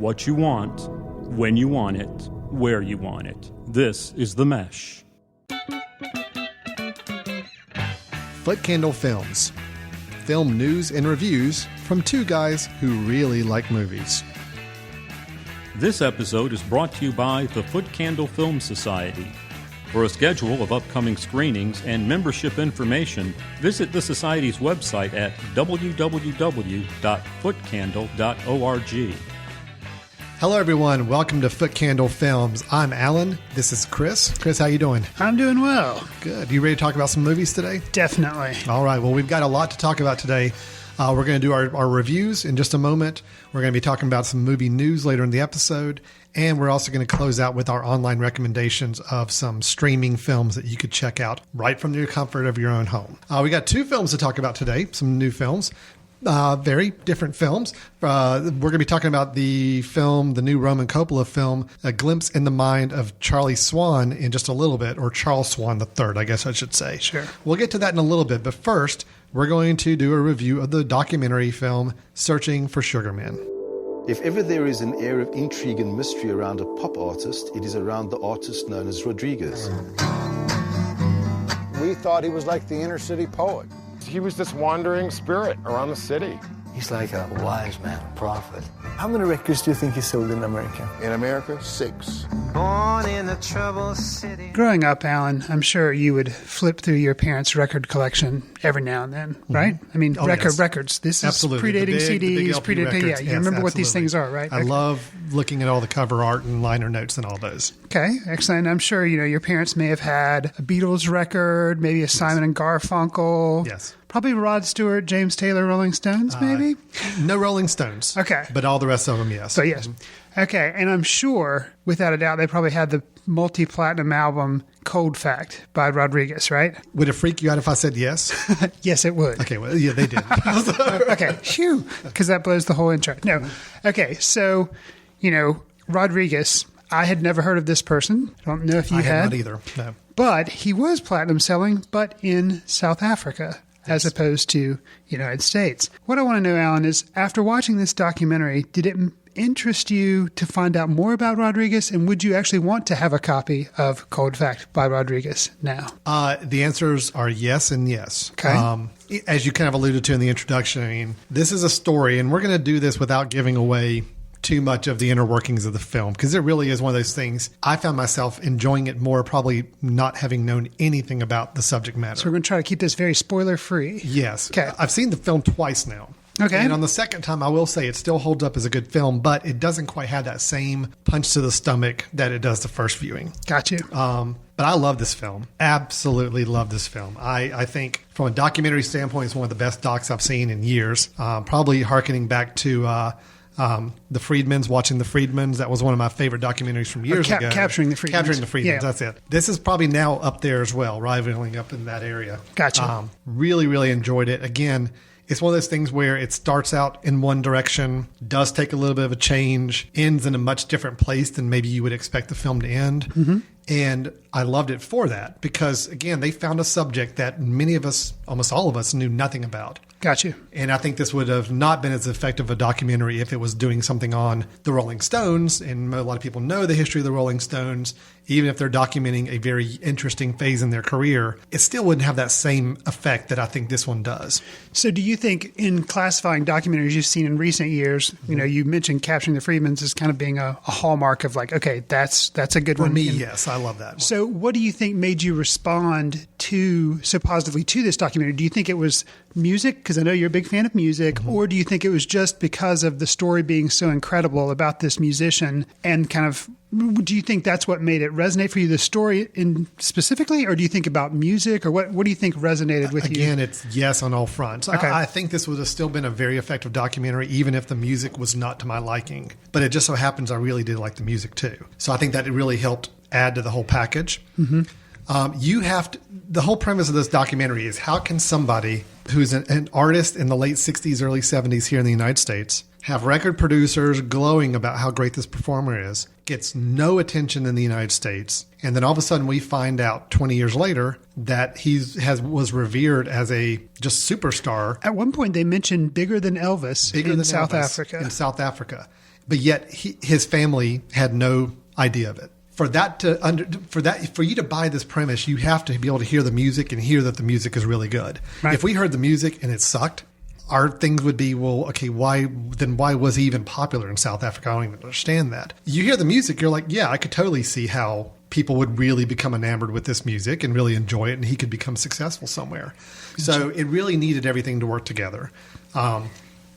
what you want, when you want it, where you want it. This is The Mesh. Footcandle Films. Film news and reviews from two guys who really like movies. This episode is brought to you by the Footcandle Film Society. For a schedule of upcoming screenings and membership information, visit the Society's website at www.footcandle.org. Hello, everyone. Welcome to Footcandle Films. I'm Alan. This is Chris. Chris, how you doing? I'm doing well. Good. You ready to talk about some movies today? Definitely. All right. Well, we've got a lot to talk about today. We're going to do our reviews in just a moment. We're going to be talking about some movie news later in the episode. And we're also going to close out with our online recommendations of some streaming films that you could check out right from the comfort of your own home. We got two films to talk about today, some new films. Very different films. We're going to be talking about the new Roman Coppola film, A Glimpse in the Mind of Charlie Swan, in just a little bit, or Charles Swan III, I guess I should say. Sure. We'll get to that in a little bit, but first, we're going to do a review of the documentary film, Searching for Sugar Man. If ever there is an air of intrigue and mystery around a pop artist, it is around the artist known as Rodriguez. We thought he was like the inner city poet. He was this wandering spirit around the city. He's like a wise man, a prophet. How many records do you think he sold in America? In America, 6. Born in a troubled city. Growing up, Alan, I'm sure you would flip through your parents' record collection every now and then, right? I mean, records. This Absolutely. is predating The big CDs, LP predating. records. You remember what these Absolutely. things are, right? I love looking at all the cover art and liner notes and all those. Okay, excellent. I'm sure your parents may have had a Beatles record, maybe a Simon and Garfunkel. Yes. Probably Rod Stewart, James Taylor, Rolling Stones, maybe? No Rolling Stones. Okay. But all the rest of them, yes. So, yes. Okay, and I'm sure, without a doubt, they probably had the multi-platinum album Cold Fact by Rodriguez, right? Would it freak you out if I said yes? Yes, it would. Okay, well, yeah, they did. Okay, phew, because that blows the whole intro. No. Okay, so, Rodriguez, I had never heard of this person. I don't know if you I had. had not either, no. But he was platinum selling, but in South Africa, as opposed to United States. What I want to know, Alan, is after watching this documentary, did it interest you to find out more about Rodriguez, and would you actually want to have a copy of Cold Fact by Rodriguez now? The answers are yes and yes. Okay. As you kind of alluded to in the introduction, I mean, this is a story, and we're going to do this without giving away too much of the inner workings of the film, because it really is one of those things. I found myself enjoying it more, probably not having known anything about the subject matter. So we're going to try to keep this very spoiler-free. Yes. Okay. I've seen the film twice now. Okay. And on the second time, I will say it still holds up as a good film, but it doesn't quite have that same punch to the stomach that it does the first viewing. Got you. But I love this film. Absolutely love this film. I think from a documentary standpoint, it's one of the best docs I've seen in years. Probably hearkening back to the Freedmans, watching the Freedmans. That was one of my favorite documentaries from years ago. Capturing the Freedmans. Capturing the Freedmans, Yeah. that's it. This is probably now up there as well, rivaling up in that area. Gotcha. Really, really enjoyed it. Again, it's one of those things where it starts out in one direction, does take a little bit of a change, ends in a much different place than maybe you would expect the film to end. Mm-hmm. And I loved it for that because, again, they found a subject that many of us, almost all of us, knew nothing about. Got you. And I think this would have not been as effective a documentary if it was doing something on the Rolling Stones. And a lot of people know the history of the Rolling Stones. Even if they're documenting a very interesting phase in their career, it still wouldn't have that same effect that I think this one does. So do you think in classifying documentaries you've seen in recent years, you mentioned Capturing the Freedmans as kind of being a hallmark of like, okay, that's a good For one. me, yes, I love that one. So what do you think made you respond so positively to this documentary? Do you think it was music? Because I know you're a big fan of music. Mm-hmm. Or do you think it was just because of the story being so incredible about this musician and kind of, do you think that's what made it resonate for you, the story in specifically, or do you think about music, or what do you think resonated with you? Again, it's yes on all fronts. Okay. I think this would have still been a very effective documentary, even if the music was not to my liking. But it just so happens I really did like the music too. So I think that it really helped add to the whole package. Mm-hmm. The whole premise of this documentary is how can somebody who's an artist in the late 60s, early 70s here in the United States have record producers glowing about how great this performer is, gets no attention in the United States, and then all of a sudden we find out 20 years later that was revered as a just superstar. At one point they mentioned bigger than Elvis in South Africa. In South Africa. but yet his family had no idea of it. For you to buy this premise, you have to be able to hear the music and hear that the music is really good. Right. If we heard the music and it sucked, our things would be, well, okay, why was he even popular in South Africa? I don't even understand that. You hear the music, you're like, yeah, I could totally see how people would really become enamored with this music and really enjoy it, and he could become successful somewhere. So it really needed everything to work together.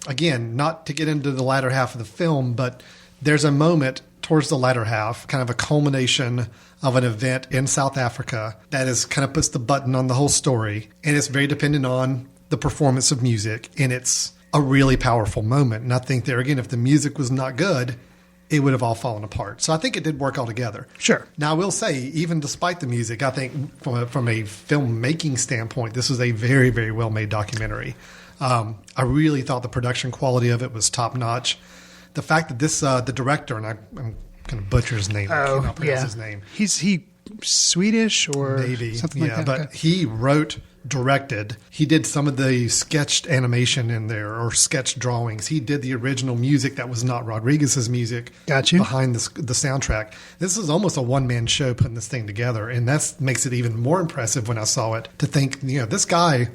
Again, not to get into the latter half of the film, but there's a moment towards the latter half, kind of a culmination of an event in South Africa that is kind of puts the button on the whole story, and it's very dependent on the performance of music, and it's a really powerful moment. And I think there again, if the music was not good, it would have all fallen apart. So I think it did work all together. Sure. Now I will say, even despite the music, I think from a filmmaking standpoint, this was a very, very well made documentary. I really thought the production quality of it was top notch. The fact that this the director, and I'm going to butcher his name. I cannot pronounce his name. He Swedish or maybe something like that. But Okay. he wrote, directed. He did some of the sketched animation in there, or sketch drawings. He did the original music that was not Rodriguez's music. Got you. Behind the soundtrack. This is almost a one-man show putting this thing together, and that makes it even more impressive when I saw it, to think, this guy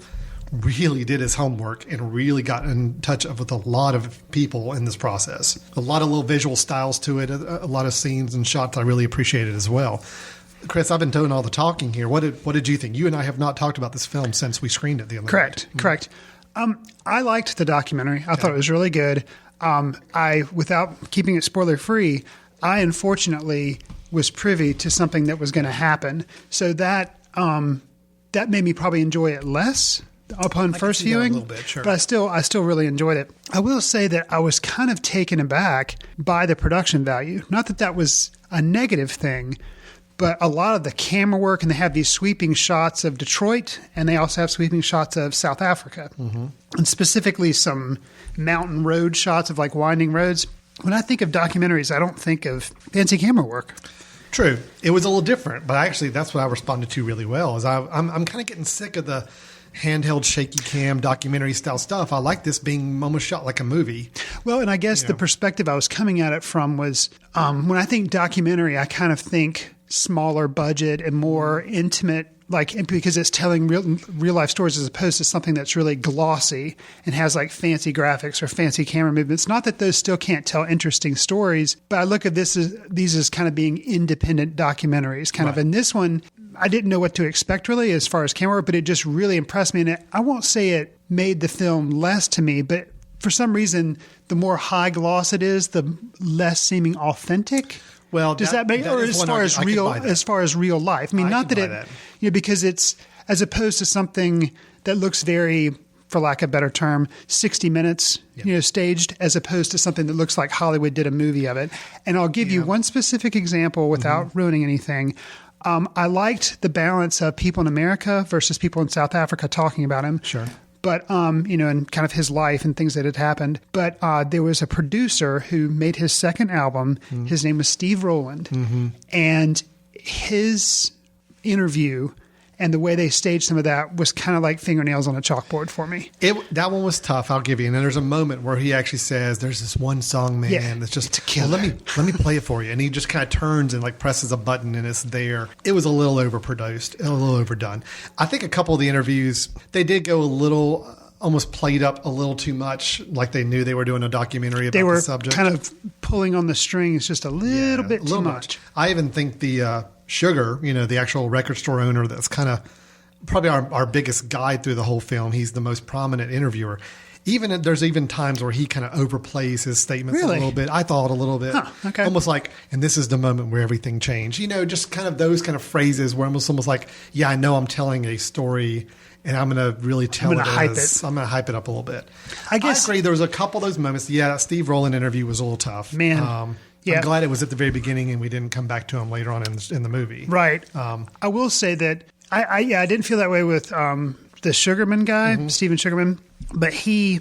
really did his homework and really got in touch with a lot of people in this process. A lot of little visual styles to it, a lot of scenes and shots I really appreciated as well. Chris, I've been doing all the talking here. What did you think? You and I have not talked about this film since we screened it the other night. Correct. I liked the documentary. I thought it was really good. Without keeping it spoiler free, I unfortunately was privy to something that was going to happen. So that made me probably enjoy it less upon first viewing. A little bit, sure. But I still really enjoyed it. I will say that I was kind of taken aback by the production value. Not that that was a negative thing, but a lot of the camera work, and they have these sweeping shots of Detroit, and they also have sweeping shots of South Africa, and specifically some mountain road shots of like winding roads. When I think of documentaries, I don't think of fancy camera work. True. It was a little different, but actually that's what I responded to really well. Is I'm kind of getting sick of the handheld shaky cam documentary style stuff. I like this being almost shot like a movie. Well, and I guess the perspective I was coming at it from was when I think documentary, I kind of think smaller budget and more intimate, because it's telling real life stories as opposed to something that's really glossy and has like fancy graphics or fancy camera movements. Not that those still can't tell interesting stories, but I look at these as kind of being independent documentaries kind of. And this one, I didn't know what to expect really as far as camera, but it just really impressed me. And I won't say it made the film less to me, but for some reason, the more high gloss it is, the less seeming authentic. Well, does that make, or as far as real life? I mean, not that it, because it's as opposed to something that looks very, for lack of a better term, 60 minutes, staged, as opposed to something that looks like Hollywood did a movie of it. And I'll give you one specific example without ruining anything. I liked the balance of people in America versus people in South Africa talking about him. Sure. But, and kind of his life and things that had happened. But there was a producer who made his second album. His name was Steve Rowland. And his interview and the way they staged some of that was kind of like fingernails on a chalkboard for me. That one was tough, I'll give you. And then there's a moment where he actually says, there's this one song, man, that's just, let me play it for you. And he just kind of turns and like presses a button and it's there. It was a little overproduced, a little overdone. I think a couple of the interviews, they did go a little, almost played up a little too much, like they knew they were doing a documentary about the subject. They were kind of pulling on the strings just a little bit too much. I even think the Sugar, the actual record store owner, that's kind of probably our biggest guide through the whole film. He's the most prominent interviewer. There's even times where he kind of overplays his statements a little bit. I thought a little bit, almost like, and this is the moment where everything changed. Just kind of those kind of phrases where almost like, yeah, I know I'm telling a story and I'm going to really tell it as I'm going to hype it up a little bit. I agree. There was a couple of those moments. Yeah, that Steve Rowland interview was a little tough. Man. I'm glad it was at the very beginning and we didn't come back to him later on in the movie. Right. I will say that I didn't feel that way with the Sugarman guy, Steven Sugarman, but I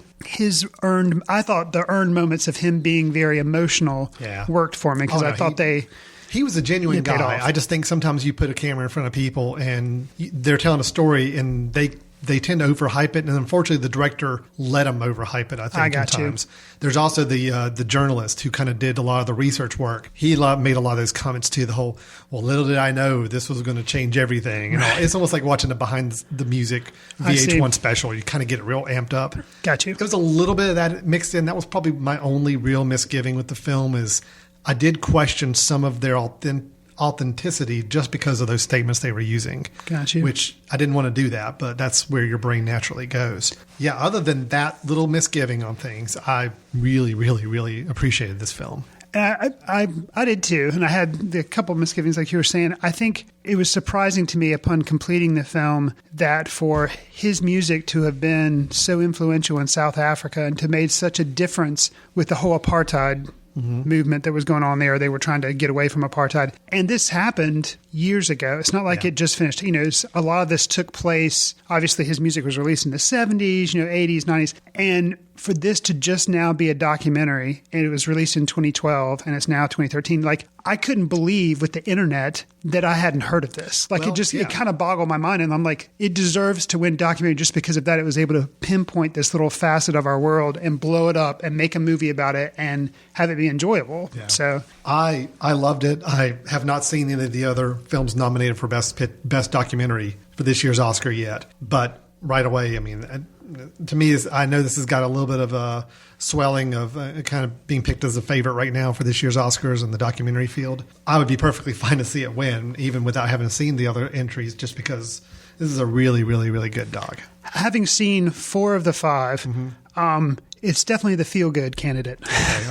thought the earned moments of him being very emotional worked for me because I thought he was a genuine guy. I just think sometimes you put a camera in front of people and they're telling a story and they they tend to overhype it, and unfortunately, the director let them overhype it. I think got you. times. There's also the journalist who kind of did a lot of the research work. He made a lot of those comments too. The whole, well, little did I know this was going to change everything. And all. It's almost like watching a behind the music VH1 special. You kind of get it real amped up. Got you. There was a little bit of that mixed in. That was probably my only real misgiving with the film is I did question some of their authenticity just because of those statements they were using. Got you. Which I didn't want to do that, but that's where your brain naturally goes. Yeah, other than that little misgiving on things, I really, really, really appreciated this film. I did too, and I had a couple of misgivings, like you were saying. I think it was surprising to me upon completing the film that for his music to have been so influential in South Africa and to made such a difference with the whole apartheid movement that was going on there. They were trying to get away from apartheid. And this happened years ago. It's not like it just finished. A lot of this took place. Obviously, his music was released in the 70s, 80s, 90s. And for this to just now be a documentary, and it was released in 2012, and it's now 2013, I couldn't believe with the internet that I hadn't heard of this. It kind of boggled my mind. And I'm like, it deserves to win documentary just because of that. It was able to pinpoint this little facet of our world and blow it up and make a movie about it and have it be enjoyable. Yeah. So I loved it. I have not seen any of the other films nominated for best documentary for this year's Oscar yet. But right away, I mean, to me, I know this has got a little bit of a swelling of kind of being picked as a favorite right now for this year's Oscars in the documentary field. I would be perfectly fine to see it win, even without having seen the other entries, just because this is a really, really, really good doc. Having seen 4 of the 5, it's definitely the feel-good candidate,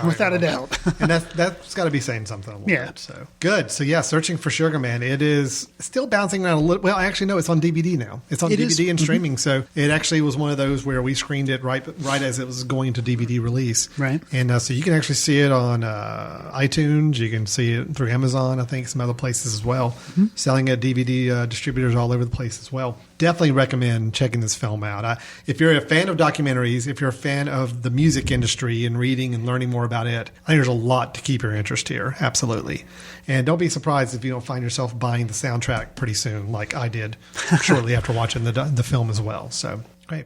without a doubt. And that's got to be saying something a little bit. So good. So yeah, Searching for Sugar Man. It is still bouncing around a little. Well, actually, no, it's on DVD now. It's on DVD and streaming. So it actually was one of those where we screened it right as it was going to DVD release. Right. And so you can actually see it on iTunes. You can see it through Amazon. I think some other places as well. Selling at DVD distributors all over the place as well. Definitely recommend checking this film out. If you're a fan of documentaries, if you're a fan of the music industry and reading and learning more about it, I think there's a lot to keep your interest here. Absolutely. And don't be surprised if you don't find yourself buying the soundtrack pretty soon, like I did shortly after watching the film as well. So great.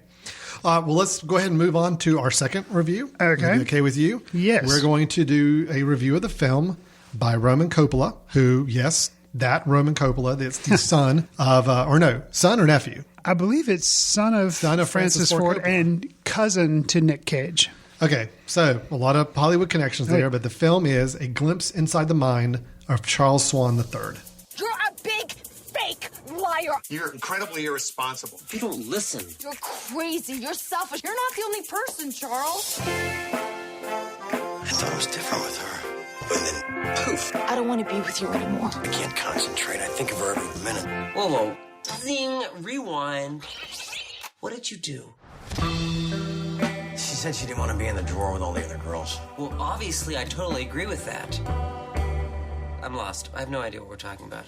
Well, let's go ahead and move on to our second review. Okay. Okay with you? Yes. We're going to do a review of the film by Roman Coppola, who, yes, that Roman Coppola, that's the son of, son or nephew? I believe it's son of Francis Ford and cousin to Nick Cage. Okay, so a lot of Hollywood connections there, but the film is a glimpse inside the mind of Charles Swan III. You're a big fake liar. You're incredibly irresponsible. You don't listen. You're crazy. You're selfish. You're not the only person, Charles. I thought it was different with her. And then, poof. I don't want to be with you anymore. I can't concentrate. I think of her every minute. Whoa. Zing, rewind. What did you do? She said she didn't want to be in the drawer with all the other girls. Well, obviously, I totally agree with that. I'm lost. I have no idea what we're talking about.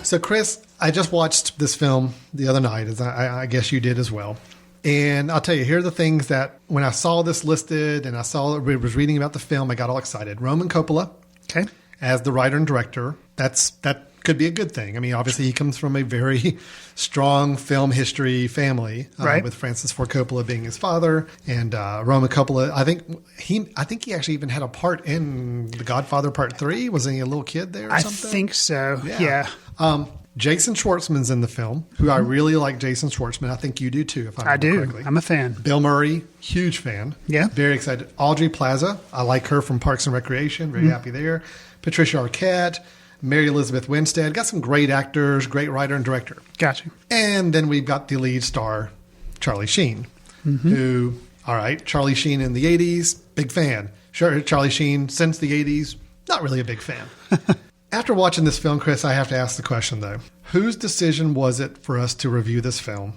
So, Chris, I just watched this film the other night, as I guess you did as well. And I'll tell you, here are the things that when I saw this listed and I was reading about the film, I got all excited. Roman Coppola, okay, as the writer and director, that could be a good thing. I mean, obviously, he comes from a very strong film history family, right, with Francis Ford Coppola being his father, and Roman Coppola. I think he actually even had a part in The Godfather Part 3. Was he a little kid there? Or something? I think so. Yeah. Jason Schwartzman's in the film, who I really like. Jason Schwartzman. I think you do too, if I remember correctly. I'm a fan. Bill Murray, huge fan. Yeah. Very excited. Audrey Plaza, I like her from Parks and Recreation. Very happy there. Patricia Arquette, Mary Elizabeth Winstead. Got some great actors, great writer and director. Gotcha. And then we've got the lead star, Charlie Sheen, who, all right, Charlie Sheen in the 80s, big fan. Sure, Charlie Sheen since the 80s, not really a big fan. After watching this film, Chris, I have to ask the question, though. Whose decision was it for us to review this film?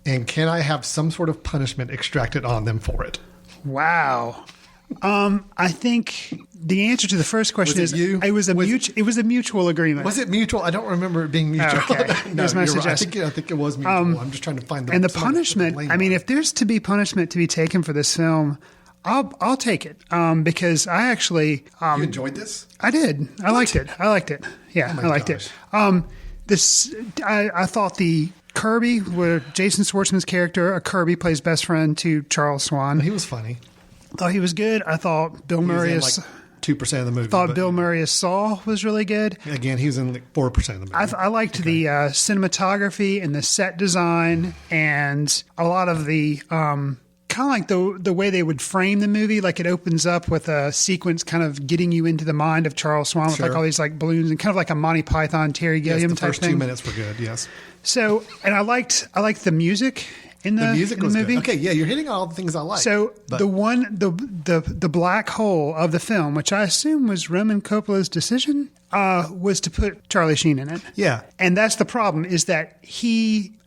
And can I have some sort of punishment extracted on them for it? Wow. I think the answer to the first question is you? It was a mutual agreement. Was it mutual? I don't remember it being mutual. Okay. No, Here's my suggestion. Right. I think it was mutual. I'm just trying to find the... And the punishment, I mean, if there's to be punishment to be taken for this film, I'll take it because I actually... you enjoyed this? I did. I liked it. Yeah, I liked it. I thought the Kirby, where Jason Schwartzman's character, Kirby, plays best friend to Charles Swan. He was funny. Thought he was good. I thought Bill Murray is like 2% of the movie. Thought Bill Murray as Saul was really good. Again, he was in like 4% of the movie. I liked the cinematography and the set design and a lot of the kind of like the way they would frame the movie. Like it opens up with a sequence kind of getting you into the mind of Charles Swan with like all these like balloons and kind of like a Monty Python, Terry Gilliam type thing. The first 2 minutes were good, yes. So, and I liked the music in the movie. Good. Okay, yeah, you're hitting all the things I like. So the black hole of the film, which I assume was Roman Coppola's decision, was to put Charlie Sheen in it. Yeah. And that's the problem, is that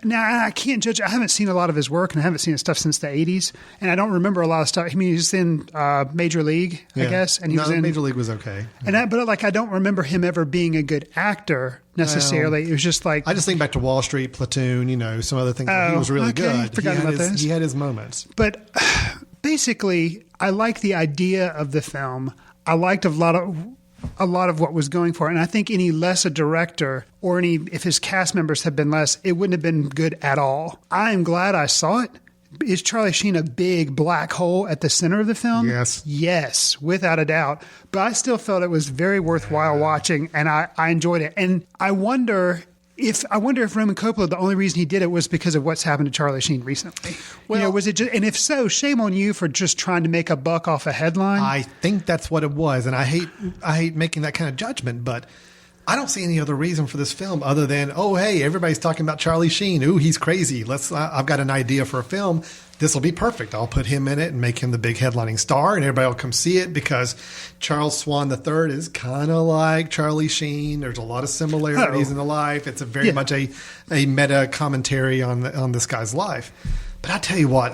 now I can't judge. I haven't seen a lot of his work, and I haven't seen his stuff since the 80s, and I don't remember a lot of stuff. I mean, he was in Major League, I guess. And he was in Major League was okay. But I don't remember him ever being a good actor necessarily. It was just like, I just think back to Wall Street, Platoon, some other things where he was really good. Forgot about those. He had his moments. But basically, I like the idea of the film. I liked a lot of what was going for it. And I think any less a director or if his cast members had been less, it wouldn't have been good at all. I am glad I saw it. Is Charlie Sheen a big black hole at the center of the film? Yes. Yes, without a doubt. But I still felt it was very worthwhile watching, and I enjoyed it. And I wonder if Roman Coppola, the only reason he did it was because of what's happened to Charlie Sheen recently. Well, was it just, and if so, shame on you for just trying to make a buck off a headline. I think that's what it was, and I hate making that kind of judgment, but I don't see any other reason for this film other than, oh, hey, everybody's talking about Charlie Sheen. Ooh, he's crazy. I've got an idea for a film. This will be perfect. I'll put him in it and make him the big headlining star, and everybody will come see it because Charles Swan III is kind of like Charlie Sheen. There's a lot of similarities in the life. It's very much a meta commentary on this guy's life. But I tell you what,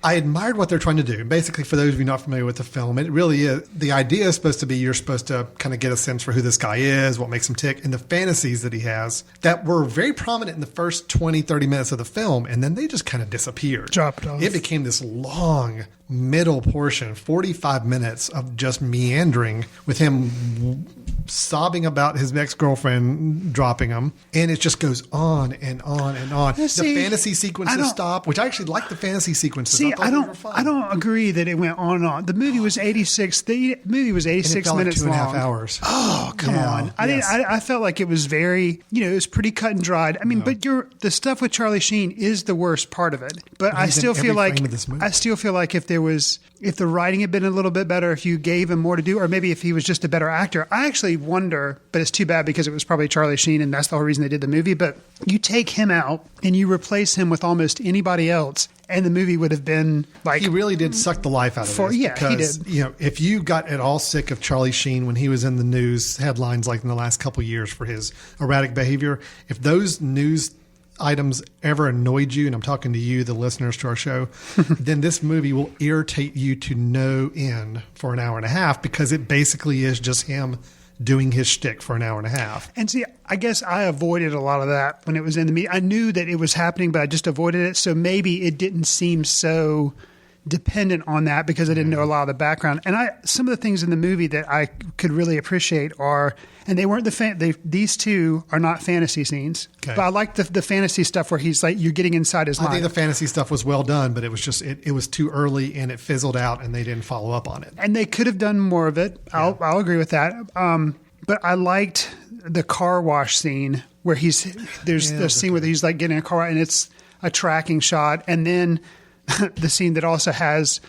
I admired what they're trying to do. Basically, for those of you not familiar with the film, it really is, the idea is supposed to be you're supposed to kind of get a sense for who this guy is, what makes him tick, and the fantasies that he has that were very prominent in the first 20, 30 minutes of the film, and then they just kind of disappeared. Dropped off. It became this long middle portion, 45 minutes of just meandering with him sobbing about his ex-girlfriend dropping him, and it just goes on and on and on. The fantasy sequences stop, which I actually like the fantasy sequences. I don't agree that it went on and on. The movie was 86. The movie was 86 minutes long. 2.5 hours. Oh, come on! I felt like it was very, it was pretty cut and dried. I mean, but the stuff with Charlie Sheen is the worst part of it. But I still feel like if the writing had been a little bit better, if you gave him more to do, or maybe if he was just a better actor, I actually wonder, but it's too bad because it was probably Charlie Sheen and that's the whole reason they did the movie. But you take him out and you replace him with almost anybody else, and the movie would have been like... He really did suck the life out of it. Yeah, because, he did. If you got at all sick of Charlie Sheen when he was in the news headlines like in the last couple of years for his erratic behavior, if those news items ever annoyed you, and I'm talking to you, the listeners to our show, then this movie will irritate you to no end for an hour and a half because it basically is just him doing his shtick for an hour and a half. And see, I guess I avoided a lot of that when it was in the media. I knew that it was happening, but I just avoided it. So maybe it didn't seem so dependent on that because I didn't know a lot of the background. And some of the things in the movie that I could really appreciate are, and they weren't these two are not fantasy scenes. Okay. But I like the fantasy stuff where he's like, you're getting inside his mind. I think the fantasy stuff was well done, but it was just, it was too early and it fizzled out and they didn't follow up on it. And they could have done more of it. Yeah. I'll agree with that. But I liked the car wash scene where there's the scene where he's like getting a car wash and it's a tracking shot. And then the scene that also has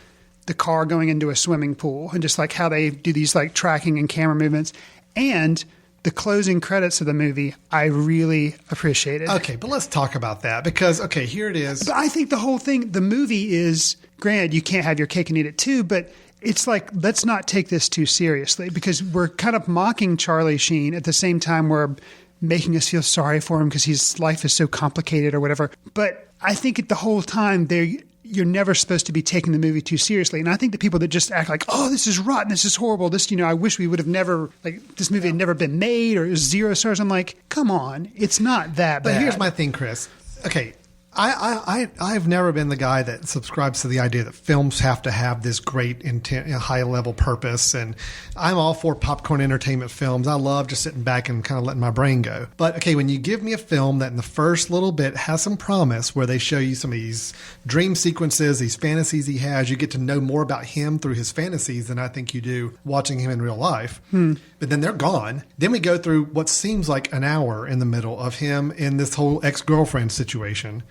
the car going into a swimming pool and just like how they do these like tracking and camera movements. And the closing credits of the movie, I really appreciated. Okay, but let's talk about that because, here it is. But I think the whole thing, the movie is, granted, you can't have your cake and eat it too, but it's like, let's not take this too seriously because we're kind of mocking Charlie Sheen at the same time we're making us feel sorry for him because his life is so complicated or whatever. But I think the whole time you're never supposed to be taking the movie too seriously. And I think the people that just act like, oh, this is rotten, this is horrible, this, I wish we would have never, like, this movie had never been made or it was 0 stars. I'm like, come on, it's not that bad. But here's my thing, Chris. Okay, I've never been the guy that subscribes to the idea that films have to have this great intent, high level purpose. And I'm all for popcorn entertainment films. I love just sitting back and kind of letting my brain go. But okay, when you give me a film that in the first little bit has some promise, where they show you some of these dream sequences, these fantasies he has, you get to know more about him through his fantasies than I think you do watching him in real life. But then they're gone. Then we go through what seems like an hour in the middle of him in this whole ex-girlfriend situation.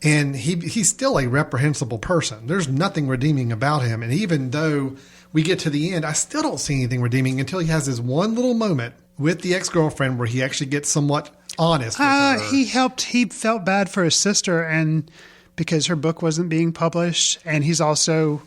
And he's still a reprehensible person. There's nothing redeeming about him. And even though we get to the end, I still don't see anything redeeming until he has this one little moment with the ex-girlfriend where he actually gets somewhat honest with her. He felt bad for his sister, and because her book wasn't being published, and he's also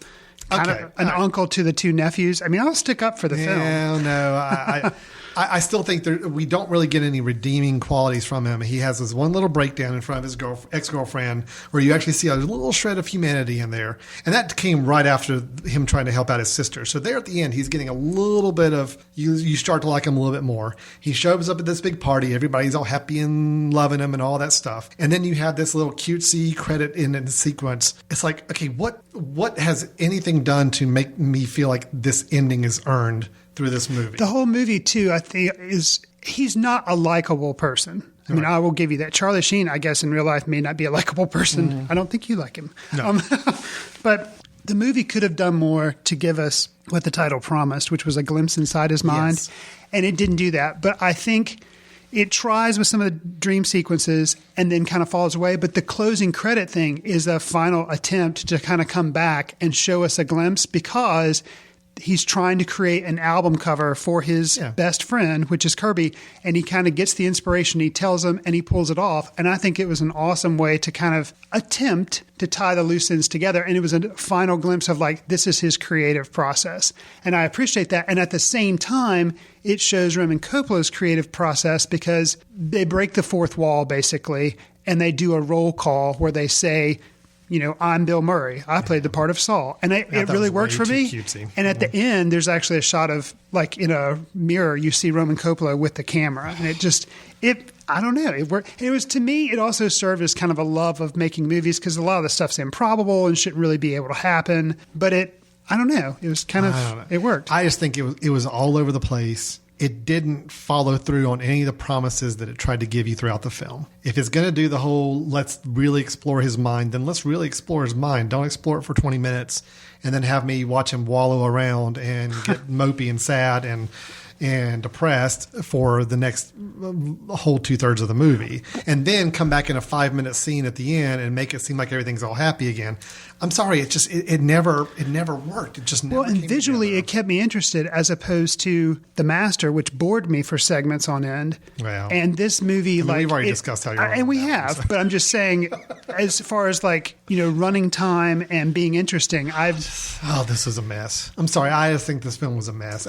kind of an uncle to the two nephews. I mean, I'll stick up for the film. No, I still think we don't really get any redeeming qualities from him. He has this one little breakdown in front of his ex-girlfriend where you actually see a little shred of humanity in there. And that came right after him trying to help out his sister. So there at the end, he's getting a little bit of, you start to like him a little bit more. He shows up at this big party. Everybody's all happy and loving him and all that stuff. And then you have this little cutesy credit in the sequence. It's like, okay, what has anything done to make me feel like this ending is earned through this movie? The whole movie, too, I think, he's not a likable person. I mean, I will give you that. Charlie Sheen, I guess, in real life may not be a likable person. I don't think you like him. No. But the movie could have done more to give us what the title promised, which was a glimpse inside his mind. Yes. And it didn't do that. But I think it tries with some of the dream sequences and then kind of falls away. But the closing credit thing is a final attempt to kind of come back and show us a glimpse, because he's trying to create an album cover for his best friend, which is Kirby, and he kind of gets the inspiration. He tells him, and he pulls it off. And I think it was an awesome way to kind of attempt to tie the loose ends together. And it was a final glimpse of like, this is his creative process. And I appreciate that. And at the same time, it shows Roman Coppola's creative process, because they break the fourth wall, basically, and they do a roll call where they say, you know, I'm Bill Murray. I played the part of Saul. And it really worked for me. Cutesy. And at the end, there's actually a shot of, like, in a mirror, you see Roman Coppola with the camera. And I don't know. It worked. It was, to me, it also served as kind of a love of making movies, because a lot of the stuff's improbable and shouldn't really be able to happen. But I don't know. It was kind of, it worked. I just think it was all over the place. It didn't follow through on any of the promises that it tried to give you throughout the film. If it's going to do the whole, let's really explore his mind, then let's really explore his mind. Don't explore it for 20 minutes and then have me watch him wallow around and get mopey and sad and depressed for the next whole 2/3 of the movie, and then come back in a 5-minute scene at the end and make it seem like everything's all happy again. I'm sorry, it never worked. It just never. Well, and came visually, together. it kept me interested, as opposed to The Master, which bored me for segments on end. Well, and this movie, we've already discussed how you're and we have, but I'm just saying, as far as like, you know, running time and being interesting, this was a mess. I'm sorry, I just think this film was a mess.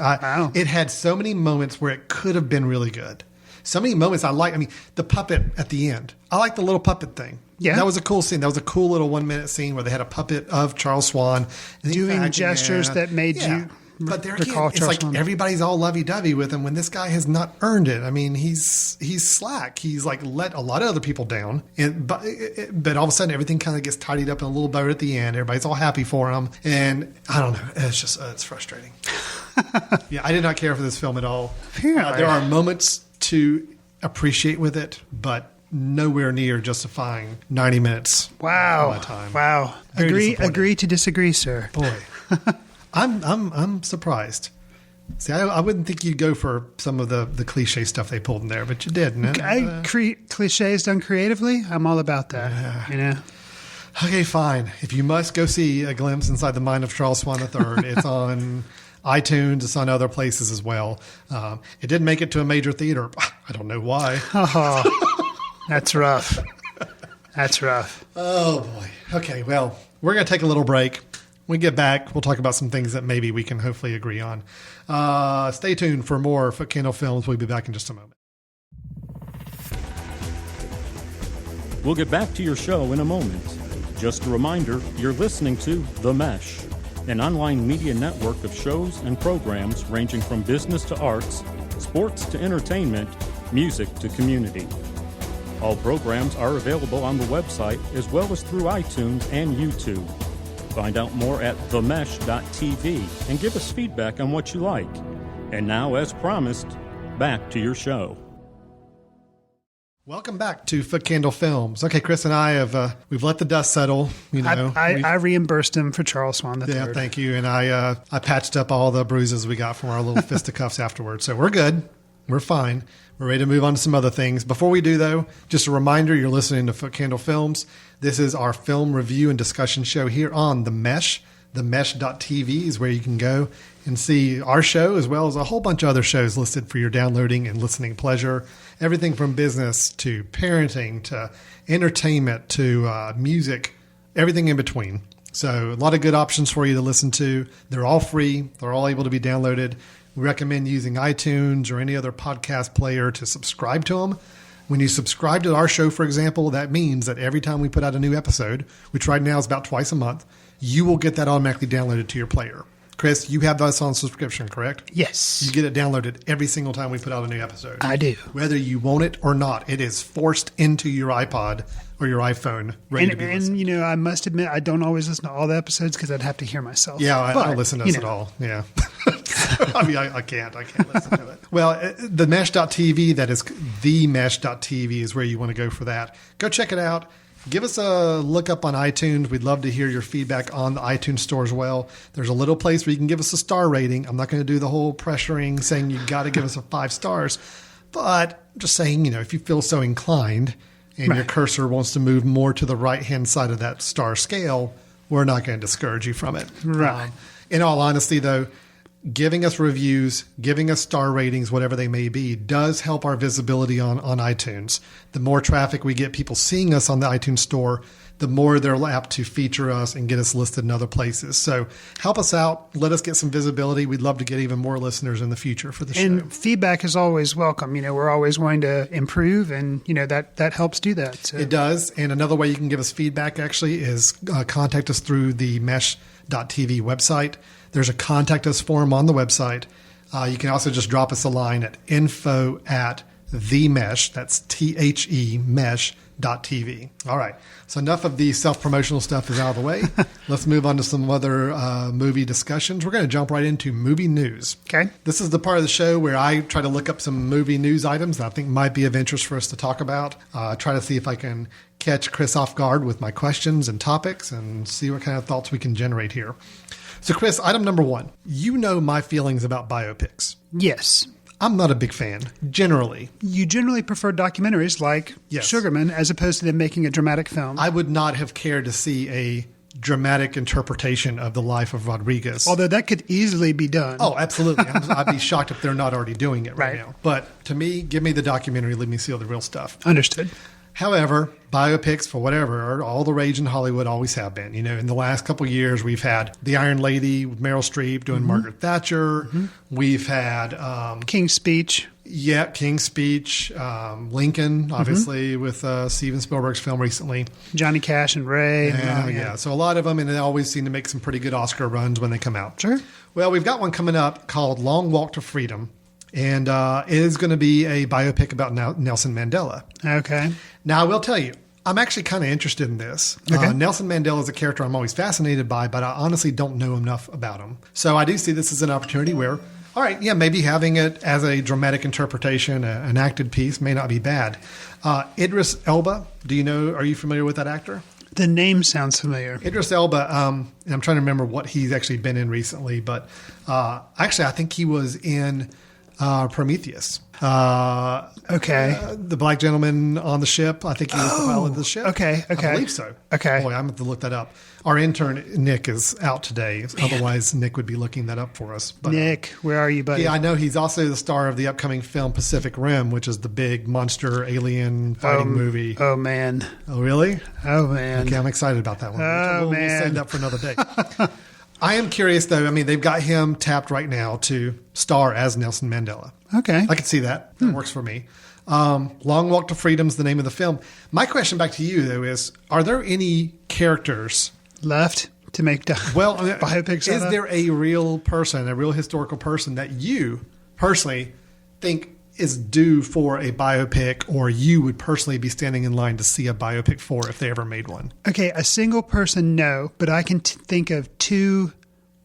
It had so many moments where it could have been really good. So many moments I like. I mean, the puppet at the end. I like the little puppet thing. Yeah. That was a cool scene. That was a cool little 1-minute scene where they had a puppet of Charles Swan. Doing gestures that made you but there recall again, it's Charles like Swan. Everybody's all lovey-dovey with him when this guy has not earned it. I mean, he's slack. He's like let a lot of other people down. But all of a sudden, everything kind of gets tidied up in a little bow at the end. Everybody's all happy for him. And I don't know. It's just, it's frustrating. Yeah, I did not care for this film at all. There are moments to appreciate with it, but nowhere near justifying 90 minutes. Wow. Of my time. Wow. Agree to disagree, sir. Boy, I'm surprised. See, I wouldn't think you'd go for some of the cliche stuff they pulled in there, but you did. Cliches done creatively, I'm all about that. You know. Okay, fine. If you must go see A Glimpse Inside the Mind of Charles Swan III, it's on iTunes. It's on other places as well. It didn't make it to a major theater. I don't know why. Oh, that's rough. That's rough. Oh, boy. Okay, well, we're going to take a little break. When we get back, we'll talk about some things that maybe we can hopefully agree on. Stay tuned for more Footcandle Films. We'll be back in just a moment. We'll get back to your show in a moment. Just a reminder, you're listening to The Mesh, an online media network of shows and programs ranging from business to arts, sports to entertainment, music to community. All programs are available on the website as well as through iTunes and YouTube. Find out more at themesh.tv and give us feedback on what you like. And now, as promised, back to your show. Welcome back to Footcandle Films. Okay, Chris and I have we've let the dust settle. I reimbursed him for Charles Swan III. Yeah, thank you. And I patched up all the bruises we got from our little fisticuffs afterwards. So we're good. We're fine. We're ready to move on to some other things. Before we do, though, just a reminder, you're listening to Footcandle Films. This is our film review and discussion show here on The Mesh. Themesh.tv is where you can go and see our show as well as a whole bunch of other shows listed for your downloading and listening pleasure. Everything from business to parenting to entertainment to music, everything in between. So a lot of good options for you to listen to. They're all free. They're all able to be downloaded. We recommend using iTunes or any other podcast player to subscribe to them. When you subscribe to our show, for example, that means that every time we put out a new episode, which right now is about twice a month, you will get that automatically downloaded to your player. Chris, you have this on subscription, correct? Yes. You get it downloaded every single time we put out a new episode. I do. Whether you want it or not, it is forced into your iPod or your iPhone. And I must admit, I don't always listen to all the episodes because I'd have to hear myself. Yeah, I don't listen to us at all. Yeah. I mean, I can't listen to it. Well, the mesh.tv, that is themesh.tv is where you want to go for that. Go check it out. Give us a look up on iTunes. We'd love to hear your feedback on the iTunes store as well. There's a little place where you can give us a star rating. I'm not going to do the whole pressuring saying you got to give us a 5 stars, but I'm just saying, if you feel so inclined and your cursor wants to move more to the right-hand side of that star scale, we're not going to discourage you from it. Right. In all honesty, though, giving us reviews, giving us star ratings, whatever they may be, does help our visibility on iTunes. The more traffic we get, people seeing us on the iTunes store, the more they're apt to feature us and get us listed in other places. So help us out. Let us get some visibility. We'd love to get even more listeners in the future for the show. And feedback is always welcome. We're always wanting to improve, and that helps do that. So. It does. And another way you can give us feedback actually is contact us through the mesh.tv website. There's a contact us form on the website. You can also just drop us a line at info@themesh, that's THE mesh.tv. All right. So enough of the self-promotional stuff is out of the way. Let's move on to some other movie discussions. We're going to jump right into movie news. Okay. This is the part of the show where I try to look up some movie news items that I think might be of interest for us to talk about. Try to see if I can catch Chris off guard with my questions and topics and see what kind of thoughts we can generate here. So, Chris, item number 1. You know my feelings about biopics. Yes. I'm not a big fan, generally. You generally prefer documentaries like Sugarman as opposed to them making a dramatic film. I would not have cared to see a dramatic interpretation of the life of Rodriguez. Although that could easily be done. Oh, absolutely. I'd be shocked if they're not already doing it right now. But to me, give me the documentary, let me see all the real stuff. Understood. However, biopics, for whatever, are all the rage in Hollywood, always have been. In the last couple of years, we've had The Iron Lady with Meryl Streep doing Margaret Thatcher. We've had King's Speech. Yeah, King's Speech. Lincoln, obviously, with Steven Spielberg's film recently. Johnny Cash and Ray. Yeah. So a lot of them, and they always seem to make some pretty good Oscar runs when they come out. Sure. Well, we've got one coming up called Long Walk to Freedom. And it is going to be a biopic about Nelson Mandela. Okay. Now, I will tell you, I'm actually kind of interested in this. Okay. Nelson Mandela is a character I'm always fascinated by, but I honestly don't know enough about him. So I do see this as an opportunity where, all right, maybe having it as a dramatic interpretation, an acted piece may not be bad. Idris Elba, are you familiar with that actor? The name sounds familiar. Idris Elba, and I'm trying to remember what he's actually been in recently, but actually I think he was in Prometheus. Okay. The black gentleman on the ship. I think he was the pilot of the ship. Okay. I believe so. Okay. Boy, I'm going to have to look that up. Our intern, Nick, is out today. Otherwise, Nick would be looking that up for us. But, Nick, where are you, buddy? Yeah, I know he's also the star of the upcoming film Pacific Rim, which is the big monster alien fighting movie. Oh, man. Oh, really? Oh, man. Okay, I'm excited about that one. Oh, We'll save that for another day. I am curious, though. I mean, they've got him tapped right now to star as Nelson Mandela. Okay. I can see that. That works for me. Long Walk to Freedom is the name of the film. My question back to you, though, is are there any characters left to make biopics is there a real person, a real historical person that you personally think is due for a biopic, or you would personally be standing in line to see a biopic for if they ever made one? Okay, a single person, no, but I can think of two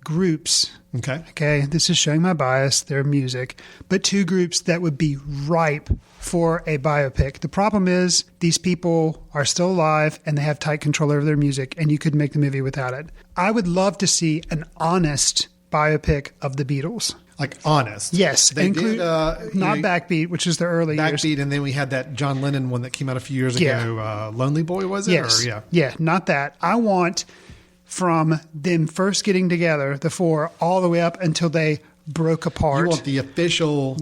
groups. Okay, this is showing my bias, their music, but two groups that would be ripe for a biopic. The problem is these people are still alive and they have tight control over their music, and you could make the movie without it. I would love to see an honest biopic of the Beatles. Like honest. Yes. They did, not Backbeat, which is the early years. Backbeat, and then we had that John Lennon one that came out a few years ago. Lonely Boy, was it? Yes. Or, yeah, not that. I want from them first getting together, the four, all the way up until they broke apart. You want the official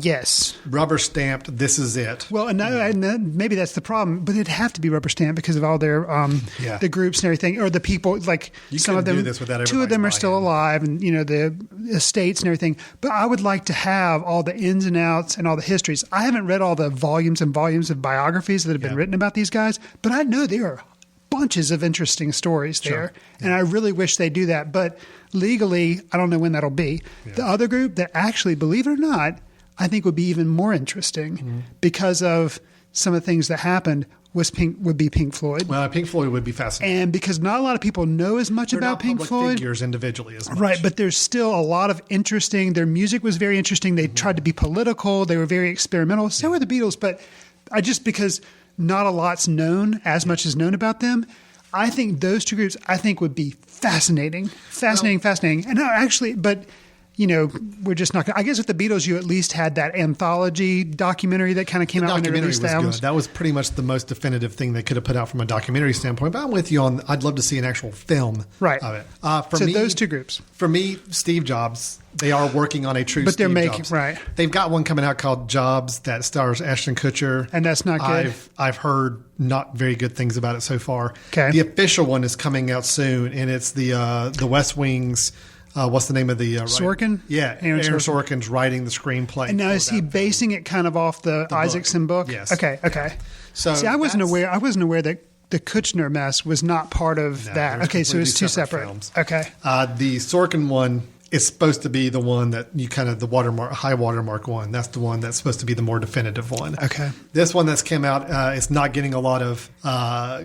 rubber stamped, this is it. Well, and maybe that's the problem, but it'd have to be rubber stamped because of all their the groups and everything, or the people, like you some of them, do this without two of them are still alive, and the estates and everything. But I would like to have all the ins and outs and all the histories. I haven't read all the volumes and volumes of biographies that have been written about these guys, but I know there are bunches of interesting stories there, and I really wish they do that. But legally, I don't know when that'll be. The other group that actually, believe it or not, I think would be even more interesting because of some of the things that happened would be Pink Floyd. Well, Pink Floyd would be fascinating. And because not a lot of people know as much about Pink Floyd. Figures individually as much. Right, but there's still a lot of interesting. Their music was very interesting. They tried to be political. They were very experimental. So were the Beatles. But because not a lot's known, as much as known about them, I think those two groups, would be fascinating. Fascinating. And no, actually, but, we're just not going to. I guess with the Beatles, you at least had that anthology documentary that kind of came out when they released the albums. That was pretty much the most definitive thing they could have put out from a documentary standpoint. But I'm with you on, I'd love to see an actual film of it. For me, those two groups. For me, Steve Jobs, they are working on a true but they're Steve making Jobs. Right. They've got one coming out called Jobs that stars Ashton Kutcher. And that's not good. I've heard not very good things about it so far. Okay. The official one is coming out soon, and it's the West Wing's. What's the name of the Sorkin? Yeah, Aaron Sorkin's writing the screenplay. And now is he basing it kind of off the Isaacson book? Yes. Okay. So see, I wasn't aware that the Kutcher mess was not part of that. Okay, so it's two separate films. Okay. The Sorkin one is supposed to be the one that you kind of high watermark one. That's the one that's supposed to be the more definitive one. Okay. This one that's come out, it's not getting a lot of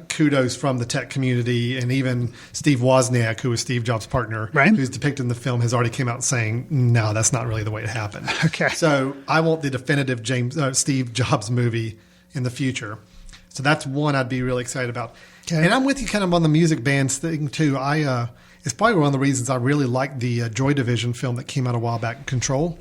kudos from the tech community, and even Steve Wozniak, who was Steve Jobs' partner, who's depicted in the film, has already came out saying, no, that's not really the way it happened. Okay. So I want the definitive Steve Jobs movie in the future. So that's one I'd be really excited about. Okay. And I'm with you kind of on the music bands thing too. It's probably one of the reasons I really liked the Joy Division film that came out a while back, Control.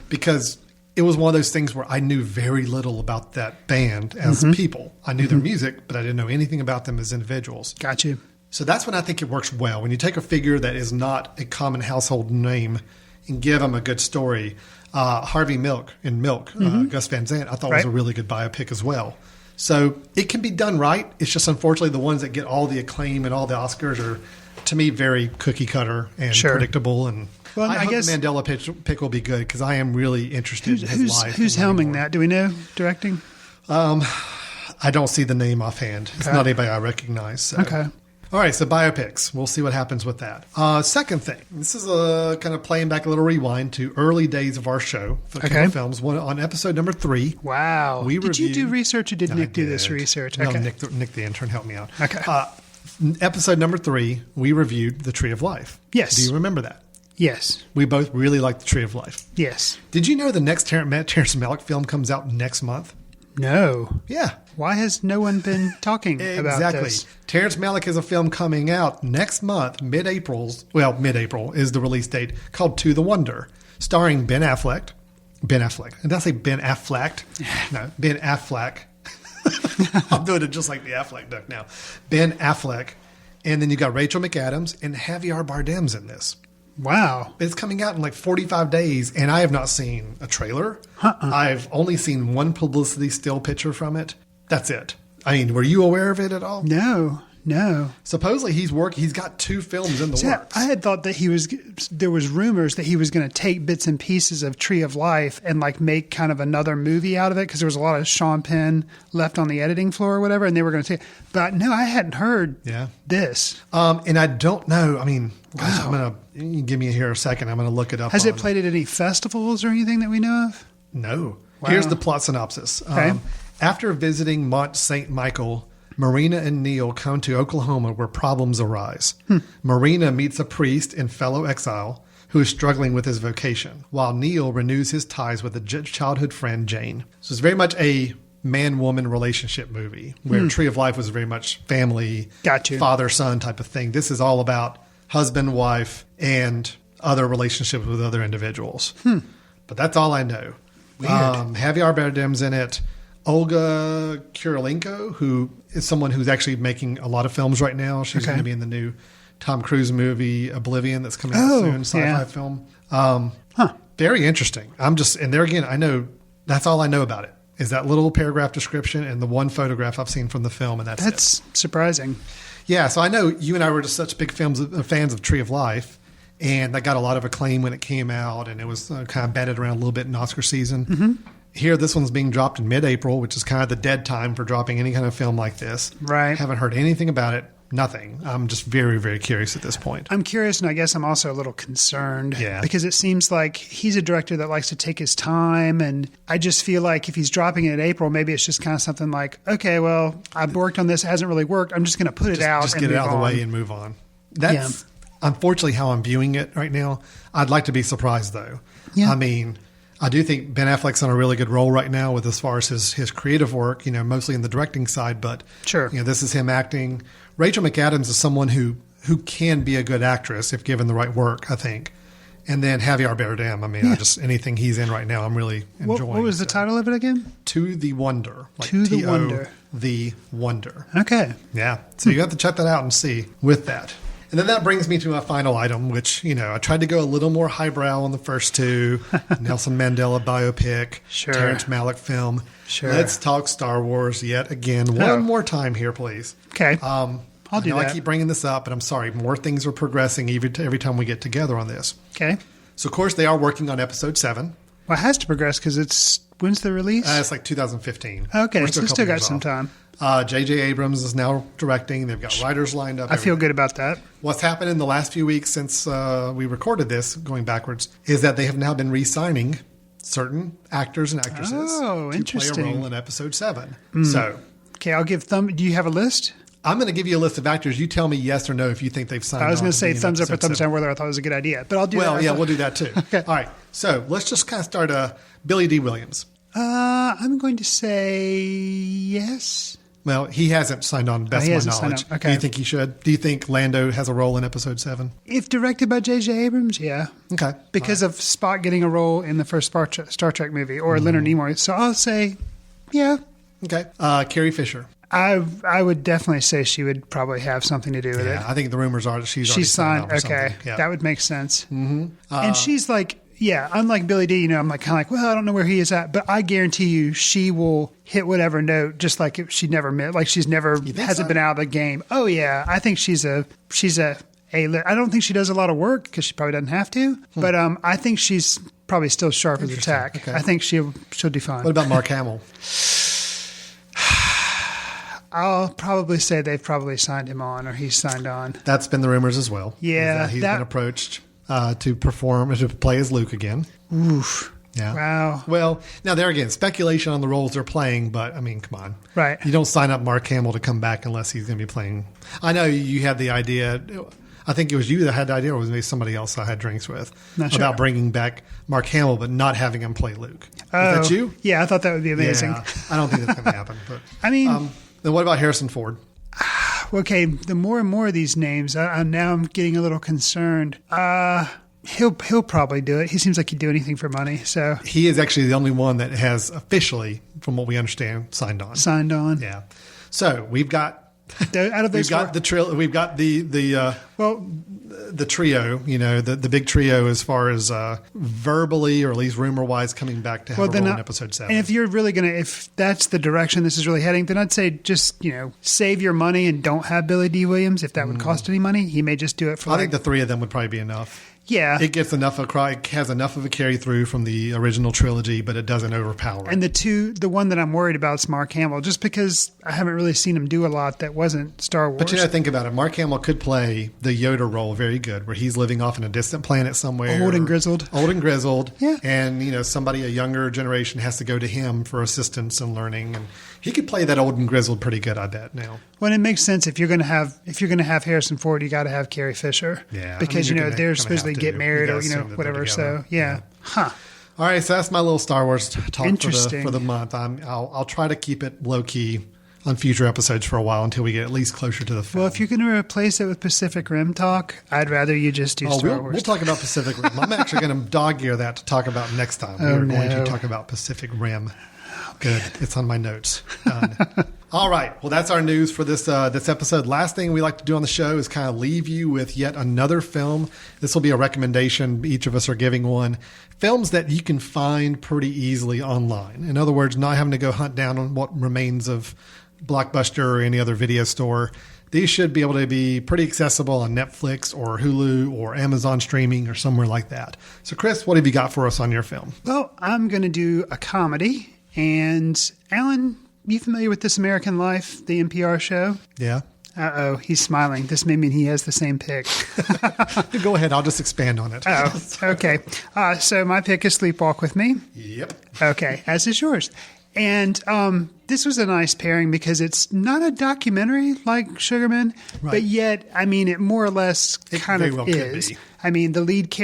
Because it was one of those things where I knew very little about that band as people. I knew their music, but I didn't know anything about them as individuals. Got you. So that's when I think it works well. When you take a figure that is not a common household name and give them a good story. Harvey Milk in Milk, Gus Van Sant, I thought was a really good biopic as well. So it can be done right. It's just unfortunately the ones that get all the acclaim and all the Oscars are, to me, very cookie cutter and predictable. And I hope the Mandela pick will be good because I am really interested in his life. Who's helming that? Do we know directing? I don't see the name offhand. It's not anybody I recognize. So. Okay. All right, so biopics. We'll see what happens with that. Second thing, this is kind of playing back a little rewind to early days of our show, Footcandle Films. On episode number 3. Wow. Did you do research or did Nick do this research? No, Nick the intern helped me out. Okay. Episode number 3, we reviewed The Tree of Life. Yes. Do you remember that? Yes. We both really liked The Tree of Life. Yes. Did you know the next Terrence Malick film comes out next month? No. Yeah. Why has no one been talking about this? Terrence Malick has a film coming out next month, mid-April is the release date, called To the Wonder, starring Ben Affleck. Did I say Ben Affleck? No, Ben Affleck. I'm doing it just like the Affleck duck now. Ben Affleck. And then you got Rachel McAdams and Javier Bardem's in this. Wow. It's coming out in like 45 days, and I have not seen a trailer. I've only seen one publicity still picture from it. That's it. I mean, were you aware of it at all? No. Supposedly he's got 2 films in the works. I had thought that there was rumors that he was going to take bits and pieces of Tree of Life and like make kind of another movie out of it because there was a lot of Sean Penn left on the editing floor or whatever, and they were going to take. But no, I hadn't heard this. And I don't know. I mean, gosh, you give me here a second. I'm going to look it up. Has it played at any festivals or anything that we know of? No. Wow. Here's the plot synopsis. Okay. After visiting Mont St. Michael, Marina and Neil come to Oklahoma where problems arise. Marina meets a priest and fellow exile who is struggling with his vocation, while Neil renews his ties with a childhood friend, Jane. So it's very much a man-woman relationship movie, where Tree of Life was very much family, father-son type of thing. This is all about husband, wife, and other relationships with other individuals. But that's all I know. Weird. Javier Bardem's in it. Olga Kurylenko, who is someone who's actually making a lot of films right now. She's going to be in the new Tom Cruise movie Oblivion that's coming out soon, sci-fi film. Very interesting. And there again, I know that's all I know about it, is that little paragraph description and the one photograph I've seen from the film, and that's surprising. Yeah, so I know you and I were just such big fans of Tree of Life, and that got a lot of acclaim when it came out, and it was kind of batted around a little bit in Oscar season. Here, this one's being dropped in mid-April, which is kind of the dead time for dropping any kind of film like this. Right. Haven't heard anything about it. Nothing. I'm just very, very curious at this point. I'm curious, and I guess I'm also a little concerned. Yeah. Because it seems like he's a director that likes to take his time, and I just feel like if he's dropping it in April, maybe it's just kind of something like, okay, well, I've worked on this, it hasn't really worked. I'm just going to put it out. Just get it out of the way and move on. That's unfortunately how I'm viewing it right now. I'd like to be surprised, though. Yeah. I mean, I do think Ben Affleck's on a really good roll right now with as far as his creative work, mostly in the directing side, but this is him acting. Rachel McAdams is someone who can be a good actress if given the right work, I think. And then Javier Bardem, I mean, anything he's in right now, I'm really enjoying. What was the title of it again? To the Wonder. To the Wonder. The Wonder. Okay. Yeah. So you have to check that out and see with that. And then that brings me to my final item, which, I tried to go a little more highbrow on the first two. Nelson Mandela biopic, Terrence Malick film. Let's talk Star Wars yet again. One more time here, please. Okay. I'll do that. I keep bringing this up, but I'm sorry. More things are progressing every time we get together on this. Okay. So, of course, they are working on episode 7. Well, it has to progress because when's the release? It's like 2015. Okay, so still got some time. J.J. Abrams is now directing. They've got writers lined up. I feel good about that. What's happened in the last few weeks since we recorded this, going backwards, is that they have now been re-signing certain actors and actresses to play a role in episode 7. So, okay, I'll give do you have a list? I'm going to give you a list of actors. You tell me yes or no if you think they've signed on. I was going to say thumbs up or thumbs down, whether I thought it was a good idea. But I'll do that. Well, yeah, we'll do that too. Okay. All right. So let's just kind of start Billy D. Williams. I'm going to say yes. Well, he hasn't signed on, best of my knowledge. Okay. Do you think he should? Do you think Lando has a role in episode 7? If directed by J.J. Abrams, yeah. Okay. Because of Spock getting a role in the first Star Trek movie, or Leonard Nimoy. So I'll say, yeah. Okay. Carrie Fisher. I would definitely say she would probably have something to do with it. Yeah, I think the rumors are that she's already signed. Okay, that would make sense. And she's like, unlike Billy D, I'm like kind of like, well, I don't know where he is at, but I guarantee you, she will hit whatever note, just like she never met, like she's never hasn't been out of the game. Oh yeah, I think she's a. I don't think she does a lot of work because she probably doesn't have to, but I think she's probably still sharp as a tack. Okay. I think she'll do fine. What about Mark Hamill? I'll probably say they've probably signed him on, or he's signed on. That's been the rumors as well. Yeah. He's been approached to play as Luke again. Oof. Yeah. Wow. Well, now there again, speculation on the roles they're playing, but I mean, come on. Right. You don't sign up Mark Hamill to come back unless he's going to be playing. I know you had the idea. I think it was you that had the idea, or was it maybe somebody else I had drinks with, about bringing back Mark Hamill, but not having him play Luke. Is that you? Yeah, I thought that would be amazing. Yeah, I don't think that's going to happen. But I mean... then what about Harrison Ford? Okay, the more and more of these names, now I'm getting a little concerned. He'll probably do it. He seems like he'd do anything for money. So he is actually the only one that has officially, from what we understand, signed on. Signed on. Yeah. So we've got out of those we've got the trio, the big trio as far as verbally or at least rumor wise coming back to have a role in episode 7. And if you're really if that's the direction this is really heading, then I'd say just save your money and don't have Billy D. Williams if that would cost any money. He may just do it for. I think the 3 of them would probably be enough. Yeah. It gets enough of it has enough of a carry through from the original trilogy, but it doesn't overpower it. And the one that I'm worried about is Mark Hamill, just because I haven't really seen him do a lot that wasn't Star Wars. But think about it. Mark Hamill could play the Yoda role very good, where he's living off in a distant planet somewhere. Old and grizzled. Yeah. And, somebody, a younger generation, has to go to him for assistance and learning. And he could play that old and grizzled pretty good, I bet, now. Well, it makes sense. If you're going to have Harrison Ford, you got to have Carrie Fisher. Yeah. Because, they're supposedly get married or, whatever. So, yeah. Huh. All right. So that's my little Star Wars talk for the month. I'll try to keep it low key on future episodes for a while until we get at least closer to the film. Well, if you're going to replace it with Pacific Rim talk, I'd rather you just do Star Wars. We'll talk about Pacific Rim. I'm actually going to dog ear that to talk about next time. We're going to talk about Pacific Rim. Good. It's on my notes. Done. All right. Well, that's our news for this episode. Last thing we like to do on the show is kind of leave you with yet another film. This will be a recommendation. Each of us are giving one. Films that you can find pretty easily online. In other words, not having to go hunt down on what remains of Blockbuster or any other video store. These should be able to be pretty accessible on Netflix or Hulu or Amazon streaming or somewhere like that. So, Chris, what have you got for us on your film? Well, I'm going to do a comedy. And Alan, you familiar with This American Life, the NPR show? Yeah. Uh-oh, he's smiling. This may mean he has the same pick. Go ahead. I'll just expand on it. Oh, okay. So my pick is Sleepwalk with Me. Yep. Okay, as is yours. And this was a nice pairing because it's not a documentary like Sugarman, but yet, it more or less kind of is. The lead